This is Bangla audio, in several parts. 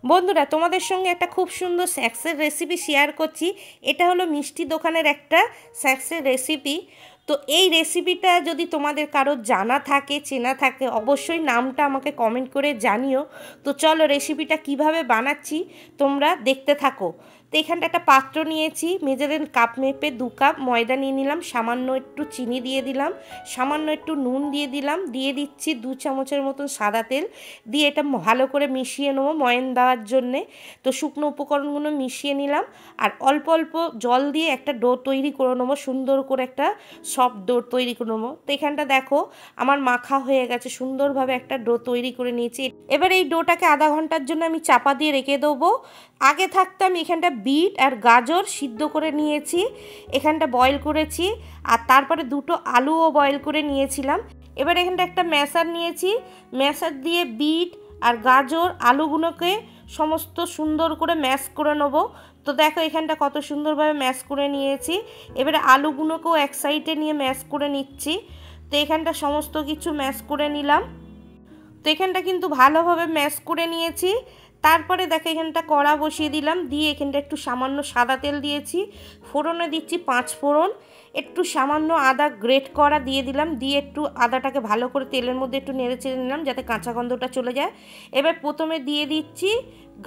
বন্ধুরা, তোমাদের সঙ্গে একটা খুব সুন্দর স্ন্যাক্সের রেসিপি শেয়ার করছি। এটা হলো মিষ্টি দোকানের একটা স্ন্যাক্সের রেসিপি। তো এই রেসিপিটা যদি তোমাদের কারো জানা থাকে, চেনা থাকে, অবশ্যই নামটা আমাকে কমেন্ট করে জানিও। তো চলো রেসিপিটা কিভাবে বানাচ্ছি তোমরা দেখতে থাকো। তো এখানটা একটা পাত্র নিয়েছি, মেজারের কাপ মেপে 2 কাপ ময়দা নিয়ে নিলাম, সামান্য একটু চিনি দিয়ে দিলাম, সামান্য একটু নুন দিয়ে দিলাম, দিয়ে দিচ্ছি 2 চামচের মতন সাদা তেল, দিয়ে এটা ভালো করে মিশিয়ে নেবো ময়ান দেওয়ার জন্যে। তো শুকনো উপকরণগুলো মিশিয়ে নিলাম, আর অল্প অল্প জল দিয়ে একটা ডো তৈরি করে নেবো, সুন্দর করে একটা সফট ডো তৈরি করে নেবো। তো এখানটা দেখো আমার মাখা হয়ে গেছে, সুন্দরভাবে একটা ডো তৈরি করে নিয়েছি। এবার এই ডোটাকে আধা ঘন্টার জন্য আমি চাপা দিয়ে রেখে দেবো। আগে থাকতে আমি এখানটা বিট আর গাজর সিদ্ধ করে নিয়েছি, এখানটা বয়েল করেছি, আর তারপরে 2টো আলুও বয়েল করে নিয়েছিলাম। এবার এখানটা একটা ম্যাশার নিয়েছি, ম্যাশার দিয়ে বিট আর গাজর আলুগুলোকে সমস্ত সুন্দর করে ম্যাশ করে নেব। তো দেখো এখানটা কত সুন্দরভাবে ম্যাশ করে নিয়েছি। এবারে আলুগুলোকেও এক সাইডে নিয়ে ম্যাশ করে নিচ্ছি। তো এখানটা সমস্ত কিছু ম্যাশ করে নিলাম। তো এখানটা কিন্তু ভালোভাবে ম্যাশ করে নিয়েছি। তারপরে দেখো এখানটা কড়া বসিয়ে দিলাম, দিয়ে এখানটা একটু সামান্য সাদা তেল দিয়েছি, ফোড়নে দিচ্ছি 5 ফোড়ন, একটু সামান্য আদা গ্রেট করা দিয়ে দিলাম, দিয়ে একটু আদাটাকে ভালো করে তেলের মধ্যে একটু নেড়ে চেড়ে নিলাম যাতে কাঁচা গন্ধটা চলে যায়। এবার প্রথমে দিয়ে দিচ্ছি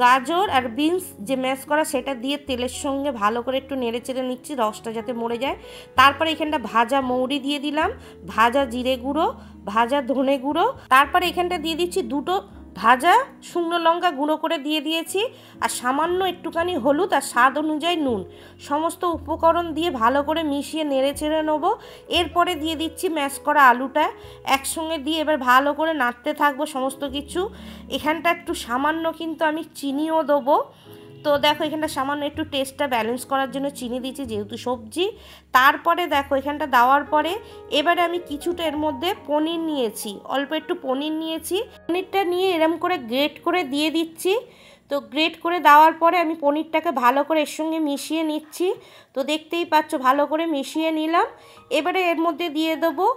গাজর আর বিনস যে ম্যাশ করা, সেটা দিয়ে তেলের সঙ্গে ভালো করে একটু নেড়ে চেড়ে নিচ্ছি, রসটা যাতে মরে যায়। তারপরে এখানটা ভাজা মৌরি দিয়ে দিলাম, ভাজা জিরে গুঁড়ো, ভাজা ধনে গুঁড়ো, তারপরে এখানটা দিয়ে দিচ্ছি 2টো ভাজা শুকনো লঙ্কা গুঁড়ো করে দিয়ে দিয়েছি, আর সামান্য একটুখানি হলুদ আর স্বাদ অনুযায়ী নুন। সমস্ত উপকরণ দিয়ে ভালো করে মিশিয়ে নেড়ে চেড়ে নেবো। এরপরে দিয়ে দিচ্ছি ম্যাশ করা আলুটা, একসঙ্গে দিয়ে এবার ভালো করে নাড়তে থাকবো সমস্ত কিছু। এখানটা একটু সামান্য কিন্তু আমি চিনিও দেবো। তো দেখো এখানটা সামান্য একটু টেস্টটা ব্যালেন্স করার জন্য চিনি দিয়েছি যেহেতু সবজি। তারপরে দেখো এখানটা দেওয়ার পরে এবারে আমি কিছুটা এর মধ্যে পনির নিয়েছি, অল্প একটু পনির নিয়েছি, পনিরটা নিয়ে এরম করে গ্রেট করে দিয়ে দিচ্ছি। তো গ্রেট করে দেওয়ার পরে আমি পনিরটাকে ভালো করে এর সঙ্গে মিশিয়ে নিচ্ছি। তো দেখতেই পাচ্ছ ভালো করে মিশিয়ে নিলাম। এবারে এর মধ্যে দিয়ে দেবো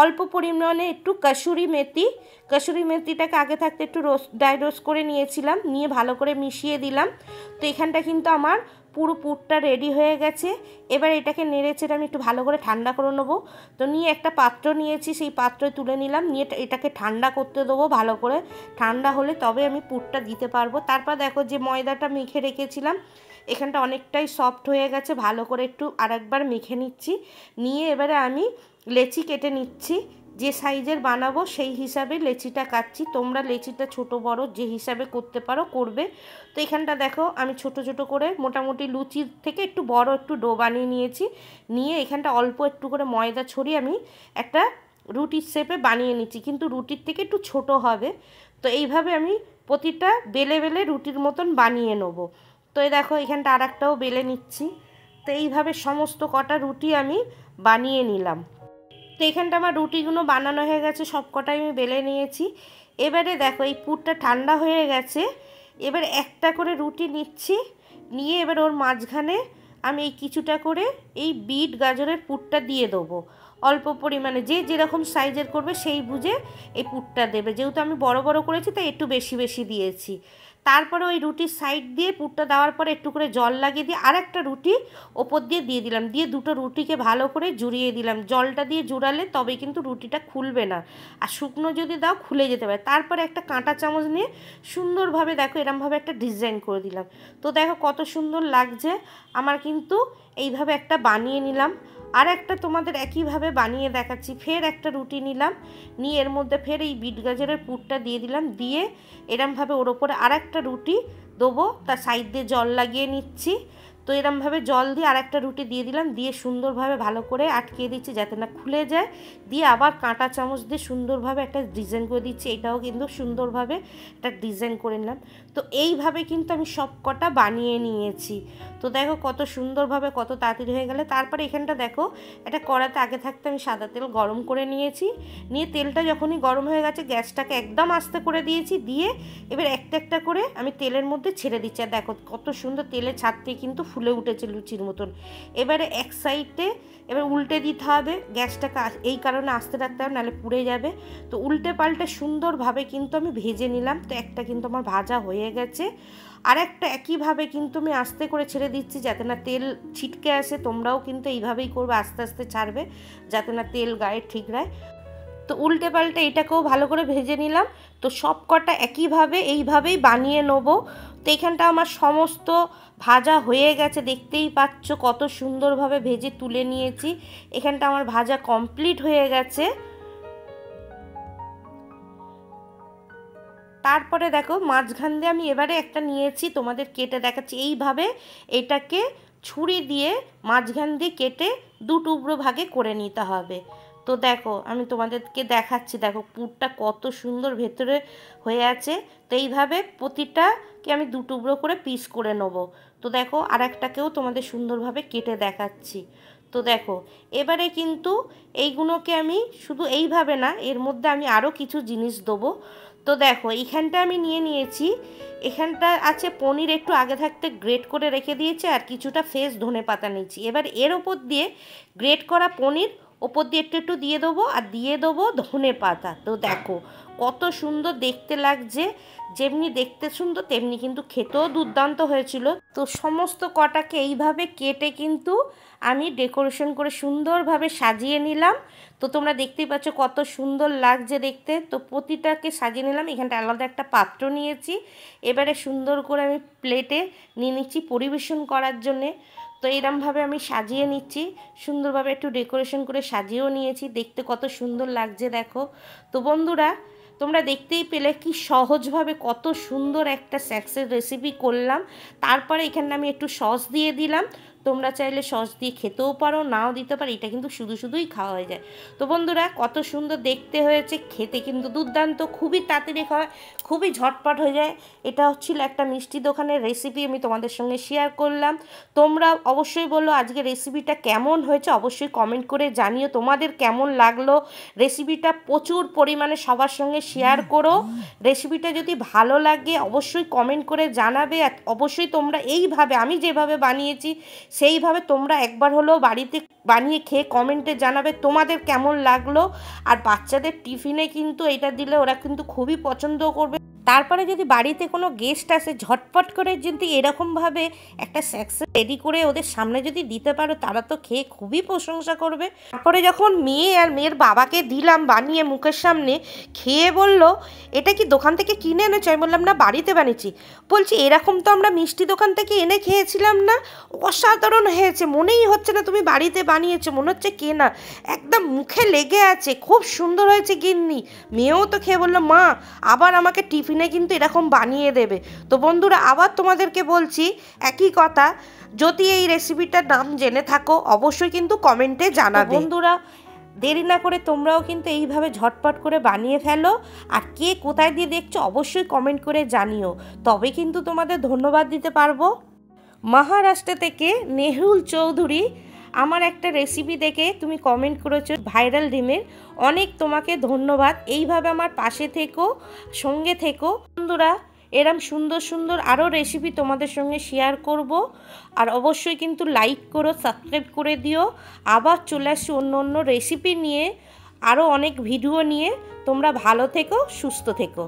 অল্প পরিমাণে একটু কসুরি মেথি। কসুরি মেথিটাকে আগে থাকতে একটু ড্রাই রোস্ট করে নিয়েছিলাম, নিয়ে ভালো করে মিশিয়ে দিলাম। তো এখানটা কিন্তু আমার পুরো পুরটা রেডি হয়ে গেছে। এবার এটাকে নেড়ে চেড়ে আমি একটু ভালো করে ঠান্ডা করে নেবো। তো নিয়ে একটা পাত্র নিয়েছি, সেই পাত্রে তুলে নিলাম, নিয়ে এটাকে ঠান্ডা করতে দেবো ভালো করে। ঠান্ডা হলে তবে আমি পুরটা দিতে পারবো। তারপর দেখো যে ময়দাটা মেখে রেখেছিলাম, এখানটা অনেকটাই সফট হয়ে গেছে, ভালো করে একটু আরেকবার মেখে নিচ্ছি। নিয়ে এবারে আমি লেচি কেটে নিচ্ছি, যে সাইজের বানাবো সেই হিসাবে লেচিটা কাটছি। তোমরা লেচিটা ছোট বড় যে হিসাবে করতে পারো করবে। তো এখানটা দেখো আমি ছোট ছোট করে মোটামুটি লুচির থেকে একটু বড় একটু ডো বানিয়ে নিয়েছি। নিয়ে এখানটা অল্প একটু করে ময়দা ছড়িয়ে আমি একটা রুটির শেপে বানিয়ে নিচ্ছি, কিন্তু রুটির থেকে একটু ছোট হবে। তো এইভাবে আমি প্রতিটা বেলে বেলে রুটির মতন বানিয়ে নেবো। তো এই দেখো এখানটা আর একটাও বেলে নিচ্ছি। তো এইভাবে সমস্ত কটা রুটি আমি বানিয়ে নিলাম। তো এখানটা আমার রুটিগুলো বানানো হয়ে গেছে, সব কটাই আমি বেলে নিয়েছি। এবারে দেখো এই পুরটা ঠান্ডা হয়ে গেছে। এবার একটা করে রুটি নিচ্ছি, নিয়ে এবার ওর মাঝখানে আমি এই কিছুটা করে এই বিট গাজরের পুরটা দিয়ে দেবো অল্প পরিমাণে। যে যেরকম সাইজের করবে সেই বুঝে এই পুরটা দেবে, যেহেতু আমি বড় বড় করেছি তাই একটু বেশি বেশি দিয়েছি। তারপরে ওই রুটির সাইড দিয়ে পুরটা দেওয়ার পরে একটু করে জল লাগিয়ে দিয়ে আর একটা রুটি ওপর দিয়ে দিয়ে দিলাম, দিয়ে 2টো রুটিকে ভালো করে জুড়িয়ে দিলাম। জলটা দিয়ে জুড়ালে তবে কিন্তু রুটিটা খুলবে না, আর শুকনো যদি দাও খুলে যেতে পারে। তারপরে একটা কাঁটা চামচ নিয়ে সুন্দরভাবে দেখো এরমভাবে একটা ডিজাইন করে দিলাম। তো দেখো কত সুন্দর লাগছে আমার, কিন্তু এইভাবে একটা বানিয়ে নিলাম। আর একটা তোমাদের একইভাবে বানিয়ে দেখাচ্ছি। ফের একটা রুটি নিলাম, নিয়ে এর মধ্যে ফের এই বিট গাজরের পুরটা দিয়ে দিলাম, দিয়ে এরমভাবে ওর ওপরে আর একটা রুটি দেবো, তার সাইড দিয়ে জল লাগিয়ে নিচ্ছি। তো এরমভাবে জল দিয়ে আর একটা রুটি দিয়ে দিলাম, দিয়ে সুন্দরভাবে ভালো করে আটকিয়ে দিচ্ছি যাতে না খুলে যায়। দিয়ে আবার কাঁটা চামচ দিয়ে সুন্দরভাবে একটা ডিজাইন করে দিচ্ছি, এটাও কিন্তু সুন্দরভাবে একটা ডিজাইন করে নিলাম। তো এইভাবে কিন্তু আমি সব কটা বানিয়ে নিয়েছি। তো দেখো কত সুন্দরভাবে কত তাড়াতাড়ি হয়ে গেলে। তারপরে এখানটা দেখো একটা কড়াতে আগে থাকতে আমি সাদা তেল গরম করে নিয়েছি, নিয়ে তেলটা যখনই গরম হয়ে গেছে গ্যাসটাকে একদম আস্তে করে দিয়েছি, দিয়ে এবার একটা একটা করে আমি তেলের মধ্যে ছেড়ে দিচ্ছি। আর দেখো কত সুন্দর তেলে ছাড়তে কিন্তু ফুলে উঠেছে লুচির মতন। এবারে এক সাইডে এবার উল্টে দিতে হবে, গ্যাসটাকে এই কারণে আস্তে রাখতে হবে নাহলে পুড়ে যাবে। তো উল্টে পাল্টে সুন্দরভাবে কিন্তু আমি ভেজে নিলাম। তো একটা কিন্তু আমার ভাজা হয়ে হয়ে গেছে। আর একটা একইভাবে কিন্তু আমি আস্তে করে ছেড়ে দিচ্ছি যাতে না তেল ছিটকে আসে। তোমরাও কিন্তু এইভাবেই করবে, আস্তে আস্তে ছাড়বে যাতে না তেল গায়ে ঠিক রায়। তো উল্টে পাল্টে এটাকেও ভালো করে ভেজে নিলাম। তো সব কটা একইভাবে এইভাবেই বানিয়ে নেব। তো এখানটা আমার সমস্ত ভাজা হয়ে গেছে, দেখতেই পাচ্ছ কত সুন্দরভাবে ভেজে তুলে নিয়েছি। এখানটা আমার ভাজা কমপ্লিট হয়ে গেছে। তারপরে দেখো মাঝখান দিয়ে আমি এবারে একটা নিয়েছি, তোমাদের কেটে দেখাচ্ছি। এইভাবে এটাকে ছুরি দিয়ে মাঝখান দিয়ে কেটে দু টুকরো ভাগে করে নিতে হবে। তো দেখো আমি তোমাদেরকে দেখাচ্ছি, দেখো পুরটা কত সুন্দর ভেতরে হয়ে আছে। তো এইভাবে প্রতিটাকে আমি দু টুকরো করে পিস করে নেব। তো দেখো আর একটাকেও তোমাদের সুন্দরভাবে কেটে দেখাচ্ছি। তো দেখো এবারে কিন্তু এইগুলোকে আমি শুধু এইভাবে না, এর মধ্যে আমি আরও কিছু জিনিস দেবো। তো দেখো এইখানটা আমি নিয়ে নিয়েছি, এখানটা আছে পনির একটু আগে থাকতে গ্রেট করে রেখে দিয়েছি, আর কিছুটা ফ্রেশ ধনে পাতা নিয়েছি। এবার এর ওপর দিয়ে গ্রেট করা পনির ওপর দিয়ে একটু একটু দিয়ে দেবো, আর দিয়ে দেবো ধনে পাতা। তো দেখো কত সুন্দর দেখতে লাগছে, যেমনি দেখতে সুন্দর তেমনি কিন্তু খেতেও দুর্দান্ত হয়েছিল। তো সমস্ত কটাকে এইভাবে কেটে কিন্তু আমি ডেকোরেশন করে সুন্দরভাবে সাজিয়ে নিলাম। তো তোমরা দেখতেই পাচ্ছ কত সুন্দর লাগছে দেখতে। তো প্রতিটাকে সাজিয়ে নিলাম। এখানটা আলাদা একটা পাত্র নিয়েছি, এবারে সুন্দর করে আমি প্লেটে নিয়ে নিচ্ছি পরিবেশন করার জন্যে। তো এরমভাবে আমি সাজিয়ে নিচ্ছি, সুন্দরভাবে একটু ডেকোরেশন করে সাজিয়েও নিয়েছি। দেখতে কত সুন্দর লাগছে দেখো। তো বন্ধুরা তোমরা দেখতেই পেলে কি সহজভাবে কত সুন্দর একটা স্ন্যাক্সের রেসিপি করলাম। তারপরে এখানে আমি একটু সস দিয়ে দিলাম, তোমরা চাইলে সস দিয়ে খেতেও পারো, নাও দিতে পারো, এটা কিন্তু শুধু শুধুই খাওয়া হয়ে যায়। তো বন্ধুরা কত সুন্দর দেখতে হয়েছে, খেতে কিন্তু দুর্দান্ত, খুবই তাড়াতাড়ি খাওয়া, খুবই ঝটপট হয়ে যায়। এটা হচ্ছিল একটা মিষ্টি দোকানের রেসিপি, আমি তোমাদের সঙ্গে শেয়ার করলাম। তোমরা অবশ্যই বলো আজকে রেসিপিটা কেমন হয়েছে, অবশ্যই কমেন্ট করে জানিও তোমাদের কেমন লাগলো। রেসিপিটা প্রচুর পরিমাণে সবার সঙ্গে শেয়ার করো। রেসিপিটা যদি ভালো লাগে অবশ্যই কমেন্ট করে জানাবে। আর অবশ্যই তোমরা এইভাবে আমি যেভাবে বানিয়েছি সেইভাবে তোমরা একবার হলেও বাড়িতে বানিয়ে খেয়ে কমেন্টে জানাবে তোমাদের কেমন লাগলো। আর বাচ্চাদের টিফিনে কিন্তু এটা দিলে ওরা কিন্তু খুবই পছন্দ করবে। তারপরে যদি বাড়িতে কোনো গেস্ট আসে ঝটপট করে যদি এরকমভাবে একটা স্ন্যাক্স রেডি করে ওদের সামনে যদি দিতে পারো, তারা তো খেয়ে খুবই প্রশংসা করবে। তারপরে যখন মেয়ে আর মেয়ের বাবাকে দিলাম বানিয়ে মুখের সামনে, খেয়ে বলল এটা কি দোকান থেকে কিনে এনেছো? আমি বললাম না, বাড়িতে বানিয়েছি। বলছি এরকম তো আমরা মিষ্টি দোকান থেকে এনে খেয়েছিলাম না, অসাধারণ হয়েছে, মনেই হচ্ছে না তুমি বাড়িতে বানিয়েছো, মনে হচ্ছে কেনা, একদম মুখে লেগে আছে, খুব সুন্দর হয়েছে গিন্নি। মেয়েও তো খেয়ে বললো মা আবার আমাকে টিফিনে কিন্তু এরকম বানিয়ে দেবে। তো বন্ধুরা আবার তোমাদেরকে বলছি একই কথা, যদি এই রেসিপিটার নাম জেনে থাকো অবশ্যই কিন্তু কমেন্টে জানাবে। বন্ধুরা দেরি না করে তোমরাও কিন্তু এইভাবে ঝটপট করে বানিয়ে ফেলো। আর কে কোথায় দিয়ে দেখছো অবশ্যই কমেন্ট করে জানিও, তবে কিন্তু তোমাদের ধন্যবাদ দিতে পারবো। মহারাষ্ট্র থেকে নেহুল চৌধুরী আমার একটা রেসিপি দেখে তুমি কমেন্ট করেছো ভাইরাল ডিমের, অনেক তোমাকে ধন্যবাদ। এইভাবে আমার পাশে থেকো, সঙ্গে থেকো। বন্ধুরা এরম সুন্দর সুন্দর আরও রেসিপি তোমাদের সঙ্গে শেয়ার করব। আর অবশ্যই কিন্তু লাইক করো, সাবস্ক্রাইব করে দিও। আবার চলে আসছি অন্য অন্য রেসিপি নিয়ে, আরও অনেক ভিডিও নিয়ে। তোমরা ভালো থেকো, সুস্থ থেকো।